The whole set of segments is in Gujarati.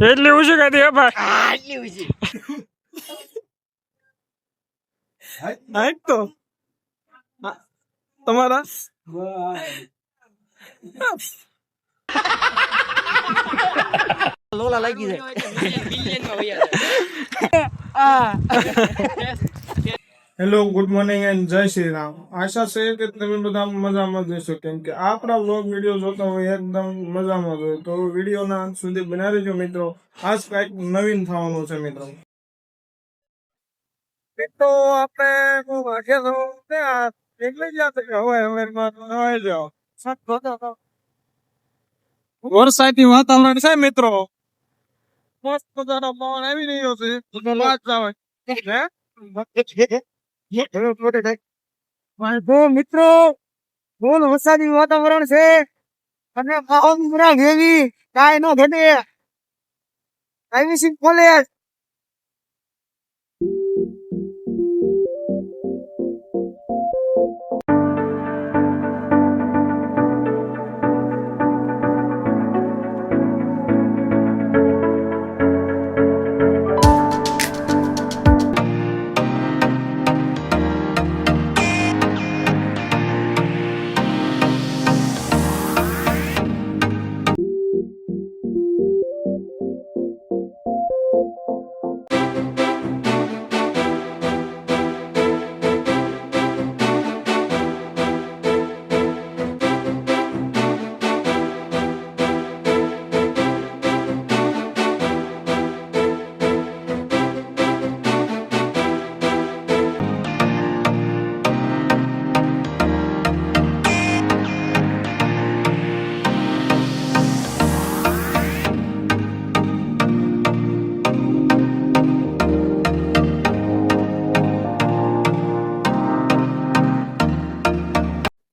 એટલી ઓછી કાઢી હે ભાઈ. આટલી ઊંચી. હાઈટ તો તમારા લોલા લાગી જાય. હેલો, ગુડ મોર્નિંગ એન્ડ જય શ્રી રામ. આશા છે કે તમે બધા મજામાં જ હશો, કેમ કે આપણા વ્લોગ વિડીયો જોતા હોય એકદમ મજામાં જ હોય. તો વિડીયોના અંત સુધી બના રહેજો મિત્રો. આજ કંઈક નવીન થવાનું છે મિત્રો. તો આપણે વાગ્યા તો એટલે જ યાદ હવે જાઓ વરસાદી વાતાવરણ છે મિત્રો. મસ્ત મજાનો પવન આવી રહ્યો છે. તો મિત્રો ફૂલ વરસાદી વાતાવરણ છે અને પવન પૂરા ઘેરી કાંઈ નો ઘટે. આઈવી કોલેજ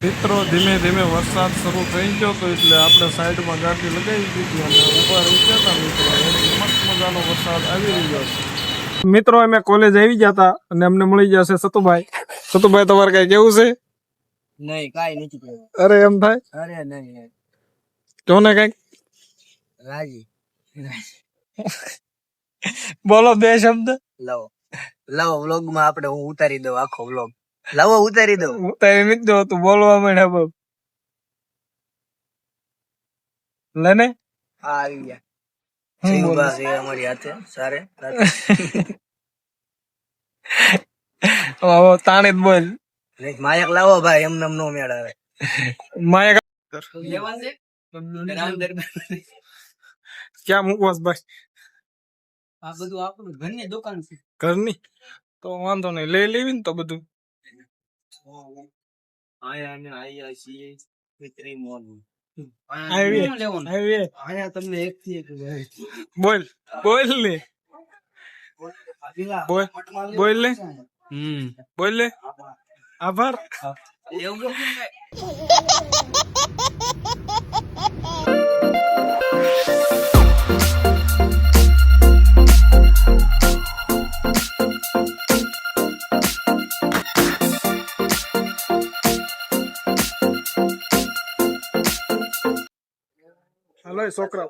મિત્રો ધીમે ધીમે વરસાદ શરૂ થઈ ગયો તો એટલે આપણે સાઈડમાં ગાડી લગાવી દીધી અને ઉભા રહી ગયા હતા મિત્રો. મસ્ત મજાનો વરસાદ આવી રહ્યો છે મિત્રો. અમે કોલેજ આવી ગયા હતા અને અમને મળી જશે સતુભાઈ. સતુભાઈ તમારે કઈ કેવું છે? નહીં કાંઈ નથી કહેવું. અરે એમ થાય અરે નહીં જો ને કઈક રાજી. બોલો બે શબ્દ. લાવો લાવો વ્લોગ માં આપણે હું ઉતારી દઉં આખો વ્લોગ. લાવો ઉતારી દઉં. હું તો એમ જ જો તું બોલવા માંડ્યા બાપ. લેને આ આવી ગયા. સિંગબા છે અમારી હાથે સારે તાણે જ બોલ. માયક લાવો ભાઈ, એમ નો મેળ આવે. માયા લેવાનું છે ક્યાં મૂકવાસ ભાઈ? આ બધું આપણું ઘરની દુકાન છે. ઘરની તો વાંધો નહીં, લઈ લેવી ને તો બધું. તમને એક થી એક બોલ બોલ ને બોલ બોલ ને બોલ ને આભાર. હાલો છોકરા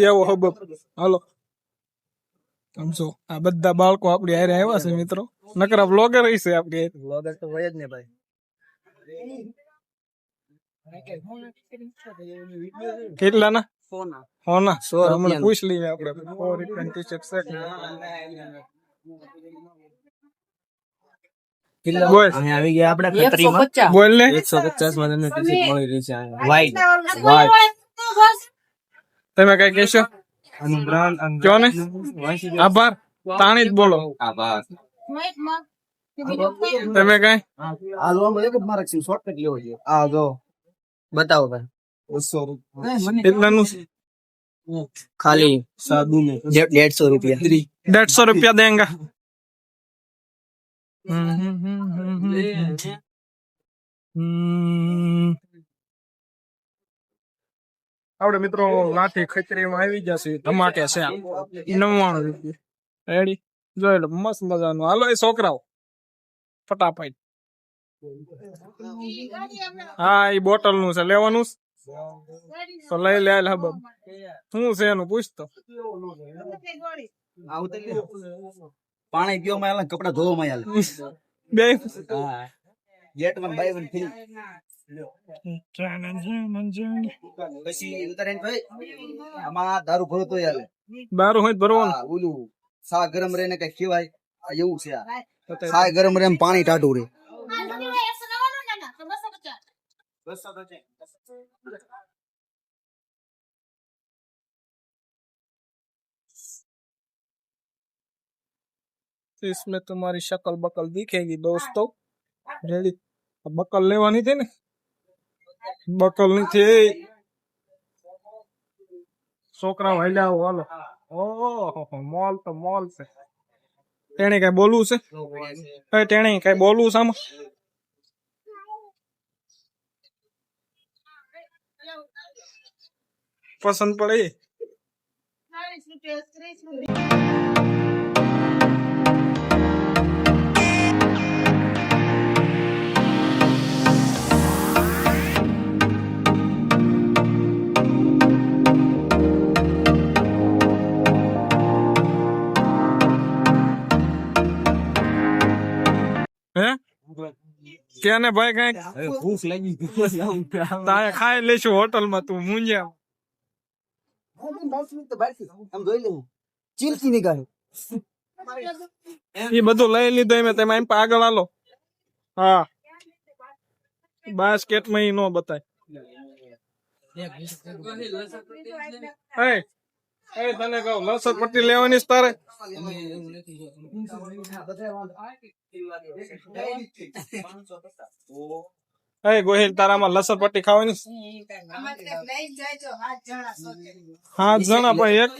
આવો હબ હાલો. સમજો આ બધા બાળકો આપડી હારે આવ્યા છે મિત્રો. નકરા બ્લોગર છે આપડી. વ્લોગર તો હોય જ ને ભાઈ. કેટલા ના સોના હોના 100 હમણાં પૂછ લઈએ આપણે. 100 રૂપિયાની ટી-શર્ટ છે. બોલ અહીંયા આવી ગયા આપણે ખત્રીમાં. બોલ ને 150 માં તમને ટી-શર્ટ મળી રહી છે. White white. તમે કઈ કહેશો? આનું બ્રાન્ડ કયો ને આભાર. તાણી જ બોલો. આભાર. તમે કઈ આ લો એક જ મારે શોર્ટકટ લેવો છે. આ જો બતાવો ભાઈ. 200 કેટલાનું છે? ખાલી સાદું ને 150 રૂપિયા. 150 રૂપિયા દેંગા. આપડે મિત્રો લાઠી ખચરીમાં આવી જશે. ધમાકે છે 99 રૂપિયા. રેડી જોઈ લો મસ્ત મજાનું. હાલો એ છોકરાઓ ફટાફટ. હા એ બોટલ નું છે લેવાનું. તો લઈ લે હાલ હબબ. શું છે એનું પૂછતો. પાણી પીવા માં આલે કપડા ધોવા માં આલે બે હા ગેટ માં બાય વન ફ્રી પછી ઉતારીને ભાઈ આમાં દારૂ ભરો તો આલે દારૂ હોય તો ભરવાનું. હા ઓલું સા ગરમ રહે ને કઈ ખીવાય આ એવું છે આ સા ગરમ રહે ને પાણી ટાઢું રહે इसमें तुम्हारी शक्ल बकल दिखेगी दोस्तों. रेडी. बकल लेवानी थी ने. बकल नहीं थी. છોકરા વાલ્યા હાલો. ઓહો મોલ તો મોલ છે. તેણે કઈ બોલવું છે? તેણે કઈ બોલવું છે આમાં? પસંદ પડે. હે કેને ભાઈ કઈ ભૂખ લાગી તારે ખાઈ લેશું હોટલ માં તું મુંજ્યા. આમ જોઈ લે ચીલકી નીકળે એ બધું લઈ લીધું એમ તમે એમ આગળ હાલો. હા બાસ્કેટ માં ઈ નો બતાય. એ તને કહું લસણ પટ્ટી લેવાની છે તારે. એ ગોહિલ તારામાં લસણ પટ્ટી ખાવાની છે? 7 જણા ભાઈ એક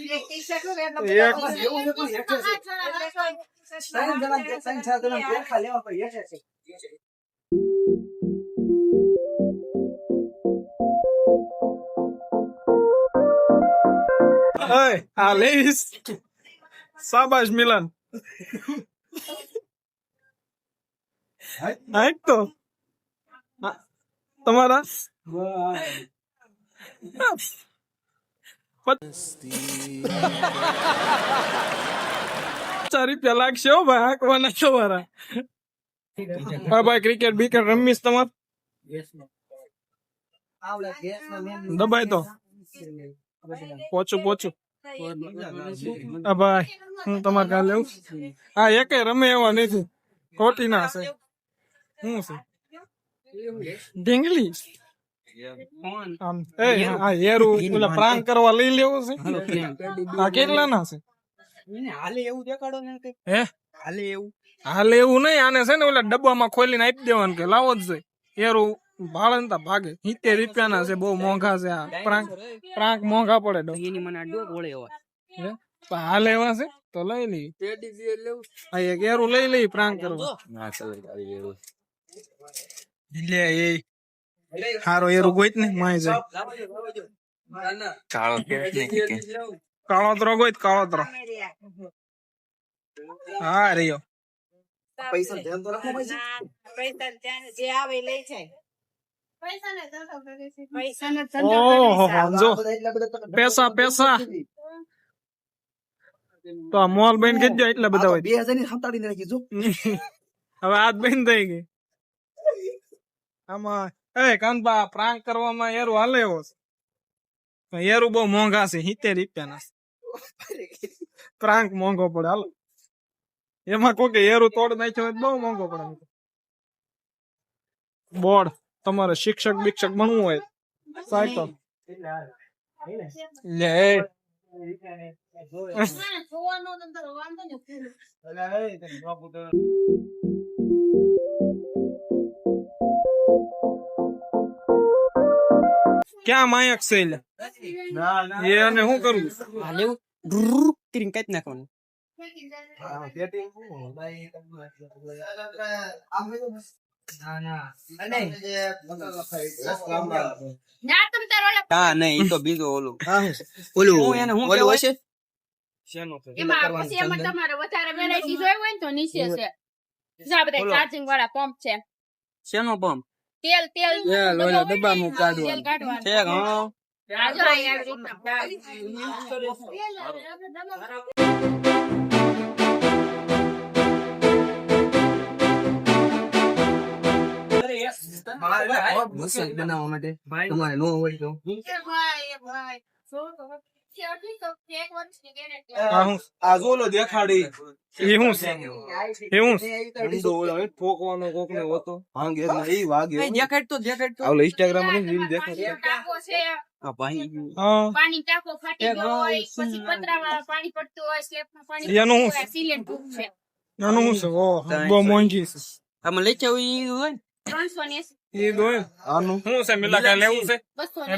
આ લઈશ. શાબાશ મિલન. હાઈટ તો તમારા 50 રૂપિયા લાગશે હો ભાઈ હાંકવાના તમારા. હા ભાઈ ક્રિકેટ બીકેટ રમીશ તમારે દબાય તો પોચું હા ભાઈ હું તમારે કાલે લેવું. હા એકે રમે એવા નથી ખોટી ના છે. શું છે ઢીંગલી આમ આ હેરું ઓલા પ્રાંક કરવા લઈ લેવું છે. આ કેટલા ના છે? હાલે એવું દેખાડો ને હે હાલે એવું હાલે એવું નહીં. આને છે ને ઓલા ડબ્બામાં ખોલીને આપી દેવાનું કે લાવો જ છે. હેરું ભાડે ને ભાગે 70 રૂપિયાના છે. બહુ મોંઘા છે આ પ્રાંક મોંઘા પડે. એની મને આડો ઓળે હોય હાલ એવા છે તો લઈ લઈ. આ એક હેરું લઈ લઈ પ્રાંક કરવા. લે એ હારો હેરું ગોઈત ને માય જાય. કાળોતરો ગોઈત કાળોતરો. હા રહ્યો. પૈસા ધ્યાન તો રાખો ભાઈ પૈસા જે આવે લઈ જાય. ઓહો જો પૈસા તો આ મોલ બેન કે એટલા બધા હોય. 2000 ની હંતાડીને રાખી જો હવે હાથ બેન થઈ ગઈ આમાં. એ કાનબા પ્રાંક કરવામાં હેરું હાલે એવો છે. હેરું બહુ મોંઘા છે 70 રૂપિયાના. પ્રાંક મોંઘો પડે હાલો. એમાં કોઈ હેરું તોડ નાખ્યો બહુ મોંઘો પડે. બોર્ડ તમારે શિક્ષક બિક્ષક બનવું હોય સાયકલ લે. ક્યાં માયક છે એ અને શું કરું હાલે એવું કરીને કાઢી નાખવાનું હા નહીં તો બીજો ઓલું ઓલું ઓલું હશે તમારે વધારે વેરાયટી જોઈ હોય ને તો નીચે છે. ચાર્જિંગ વાળા પંપ છે. શેનો પંપ તેલ તેલ તેલ ઓલા ડબ્બામાં કાઢવાનું. તેલ કાઢવાનું. ઠેક, હા. આ જો અહીં આવી રીતના. મસાજ બનાવવા માટે તમારે નો હોય તો ભાઈ શું તો છેવટી તો એક વર્ષની guarantee. આ જોલો દેખાડી એ હું છે એ હું છે? ઊંડો ઓલો હોય, ઠોકવાનો કોકને હોતો ભાંગે એટલે ઈ વાગે આવલો ઇન્સ્ટાગ્રામ માં રીલ દેખાડ ટાંકો છે, આ ભાઈ હા પાણી ટાંકો ફાટી ગયો હોય, પછી પતરામાં પાણી પડતું હોય, સ્લેબમાં પાણી એનું પડતું શું? હોય, સિલિન્ડર proof છે. નાનું હું છે ઓહ બહુ મોંઘી છે આમાં લઈ જાવ ઈ હોય ને 380 એ દોય આનું હું છે મિલા કાંઈ લેવું છે 200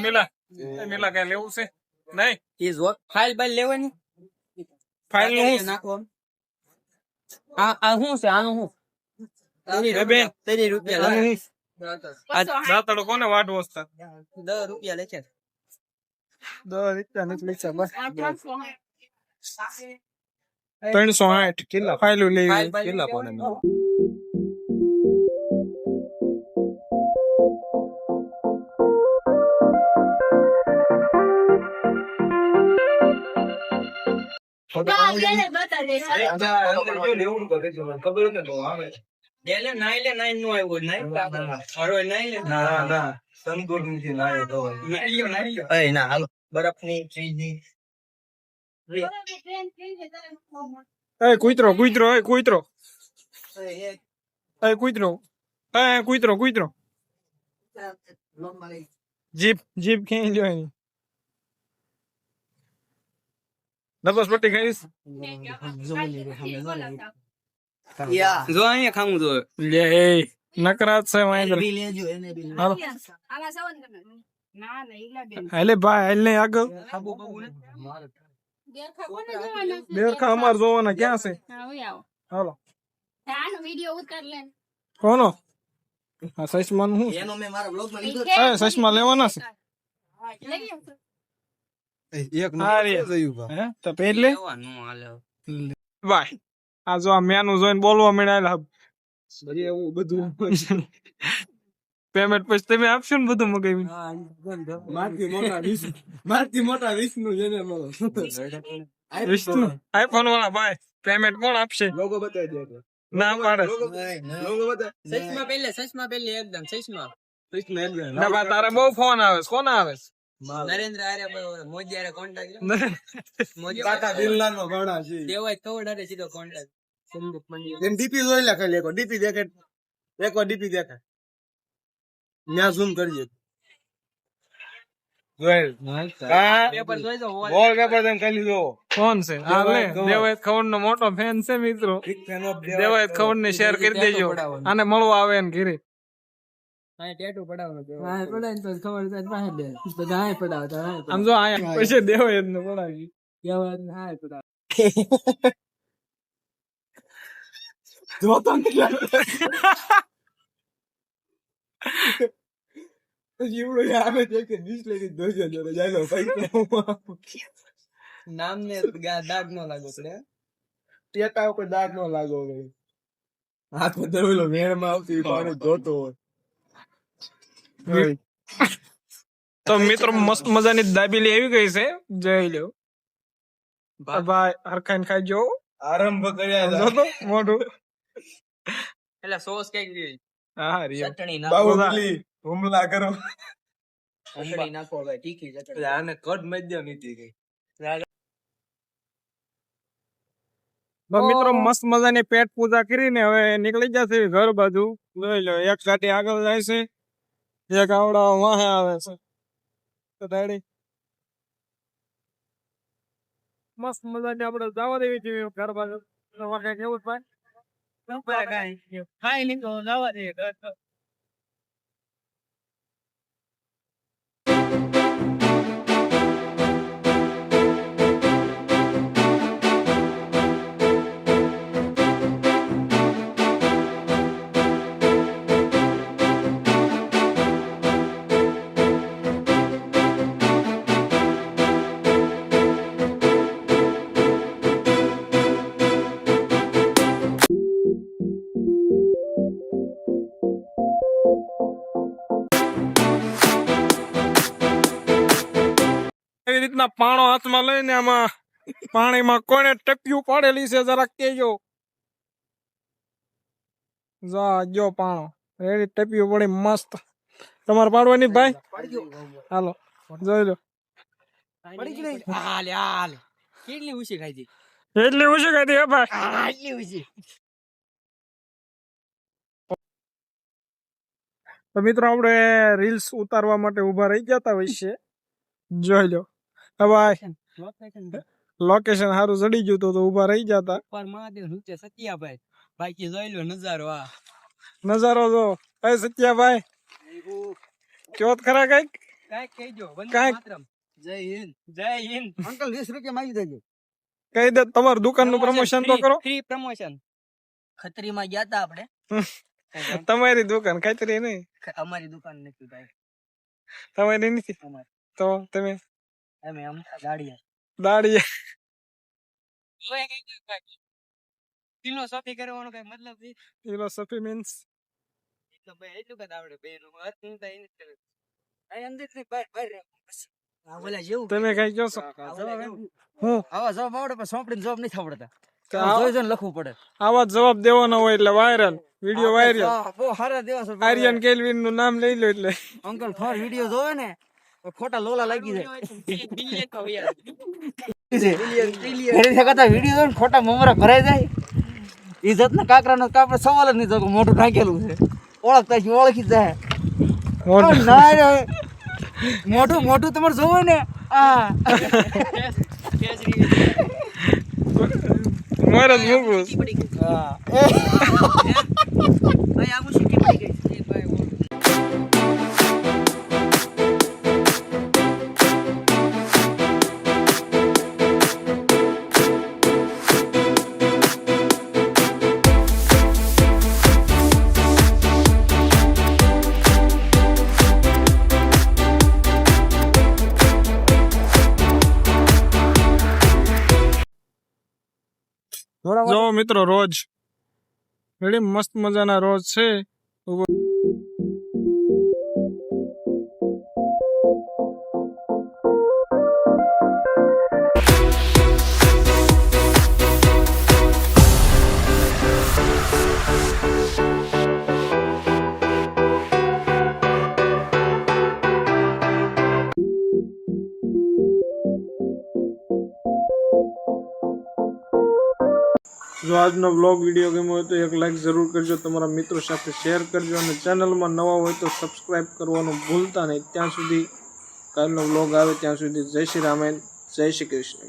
એ મિલા કાંઈ લેવું છે નહીં ઈ જો ફાઇલ બાઈલ લેવાની ફાઇલ નું હું નાખવાનું આ શું છે આનું શું એ બેન તેની રૂપિયા આનું લાગે. હું દાતડો કોને વાટ વસતા 10 રૂપિયા લેખે 10 રીતના નીકળી છે બસ 360. 360 કેટલા ફાઇલો લેવી કેટલા પડે એ કૂતરો કૂતરો એ કૂતરો એ કૂતરો એ કૂતરો કૂતરો જીપ જીપ ક્યાંય જોઈ નહીં નબસ પટ્ટી ખાઈશ જો અહીંયા ખાવું જો લે એ નકરાત છે વાંદર હાલો આમાં સવન કરવાનું. ના ના ઈલા બેન હાલે ભાઈ હાલ ને આગળ દેરખા કોને જોવાના છે? બેરખા અમાર જોવાના ક્યાં છે હા ઓય આવો. હાલો આનો વિડિયો ઉતાર લે. કોનો આ સસમાન હું એનો મેં મારા બ્લોગ માં લીધો એ સસમા લેવાના છે લઈ આવજો. એક હા રે હે તો પહેલે ભાઈ આ જો આ મેનું જોઈને બોલવા મળ્યા એવું બધું પેમેન્ટ પછી તમે આપશો ને બધું મગાવી મારથી મોટા વિષ્ણુ જેને વિષ્ણુ આઈફોન વાળા ભાઈ પેમેન્ટ કોણ આપશે લોગો બતાવી દે ના પાડે લોગો બતાવી સચમાં પહેલે એકદમ સચમાં ના ભાઈ તારે બહુ ફોન આવે છે કોના આવે છે નરેન્દ્ર આર્ય મોદી આરે કોન્ટેક્ટ મોદી કાકા દિલનાનો ઘણા છે દેવાય ખબર હરે સીધો કોન્ટેક્ટ સંદીપ મંડી એમ ડીપી જોઈ લે ખાલી એકવાર ડીપી દેખે એકવાર ડીપી દેખે ન્યા ઝૂમ કરજે જોઈ હા પેપર જોઈ દો બોલ પેપર તમે ખાલી જો ફોન છે આ લે દેવાયત ખવડ નો મોટો ફેન છે મિત્રો big fan of Devayat Khavad ને શેર કરી દેજો અને મળવા આવે ને ઘરે હા ટેટુ પડાવવાનો હા પડાય તો ખબર થાય પાસે બે બધા હા પડાવતા હા આમ જો આયા પછી દેવાયત ને પડાવી કેવા હા પડાવ જો તો જીવડો આવે છે કે ડિસ્પ્લે ની દોજો જો જાયલો પૈસા નામ ને દાગ નો લાગો પડે ટેટા ઉપર દાગ નો લાગો હવે હાથ માં ધરેલો વેણ માં આવતી પાણી જોતો હોય તો મિત્રો મસ્ત મજાની દાબેલી આવી ગઈ છે જોઈ લો ભાઈ હરખાઈને ખાજો આરંભ કર્યા જો તો મોઢું એટલે સોસ કઈ ગઈ હા રિયો ચટણી બાહુબલી હુમલા કરો ચટણી નાખો ભાઈ તીખી ચટણી આને કટ મધ્ય નીતિ ગઈ મિત્રો મસ્ત મજાની પેટ પૂજા કરીને હવે નીકળી જશે ઘર બાજુ જોઈ લો એક ગાડી આગળ જાય છે એક આવડા વાહે આવે છે તો દાડી મસ્ત મજાની આપણે જવા દેવી જોઈએ ઘર બાજુ વાગે કેવું ભાઈ ખાઈ લીધો જવા દે રીતના પાણો હાથમાં લઈને આમાં પાણીમાં કોને ટપ્યું પાડેલી છે જરાક કેજો. જો પાણો રેડી ટપ્યું પડી મસ્ત. તમારે પાડવાની ભાઈ? હાલો જોઈ લો. પડી ગઈ નહીં. હાલ હાલ કેટલી ઉછી ખાઈ હતી. એટલી ઓછી કરી દે ભાઈ. એટલી ઉછી. તો મિત્રો આપણે રીલ્સ ઉતારવા માટે ઉભા રહી ગયા હતા વચ્ચે. જોઈ લો. હવે લોકેશન સારું ચડી ગયું તો ઉભા રહી ગયા હતા. ઉપર મહાદેવ નીચે સત્યાભાઈ બાકી જોઈ લો નજારો. આ નજારો જો. એ સત્યાભાઈ કયો ખરા કઈક કાંઈક કહેજો. વંદે કાંઈક. માતરમ. જય હિન્દ. જય હિન્દ. અંકલ 20 રૂપિયા માંગી દેજો. કહી દે તમારું દુકાનનું પ્રમોશન તો કરો. Free promotion. ખત્રીમાં ગયા તા આપણે. તમારી દુકાન ખાતરી નહીં. અમારી દુકાન નથી ભાઈ. તમારી નથી અમારી. તો તમે અમે દાડિયા દાડી ફિલોસોફી કરવાનો કઈ મતલબ છે? ફિલોસોફી મીન્સ તો ભાઈ એટલું કદ આવડે બેનું વાત નહીં થાય એને જ કરે. આ અંદર થી બહાર બહાર રહે. આ ઓલા જેવું તમે કઈ કહો છો? હું આવા જવાબ આવડે પણ સોંપડીને જવાબ નથી આવડતા. તો આ- જોઈ જોઈને લખવું પડે. આવા જ જવાબ દેવાનો હોય એટલે વાયરલ વિડીયો વાયરલ. બહુ સારા દિવસ આર્યન કેલ્વિન નું નામ લઈ લો એટલે અંકલ થોર વિડીયો જોવે ને તો ખોટા લોલા લાગી જાય. વિડીયો જોઈને ખોટા મમરા ભરાઈ જાય. ઇજ્જત ના કાકરા નો કાપડ સવાલ જ નહીં થતો. મોટું ઢાંકેલું છે. ઓળખતા છે ઓળખી જ જાય. ના રે. મોટું મોટું તમારે જોવો ને આ મારે જ મૂકવું. જો મિત્રો રોજ રેડી મસ્ત મજાના રોજ છે. જો આજનો બ્લોગ વિડીયો ગમ્યો હોય તો એક લાઈક જરૂર કરજો, તમારા મિત્રો સાથે શેર કરજો અને ચેનલમાં નવા હોય તો સબસ્ક્રાઈબ કરવાનું ભૂલતા નહીં. ત્યાં સુધી કાલનો બ્લોગ આવે ત્યાં સુધી જય શ્રી રામાયણ, જય શ્રી કૃષ્ણ.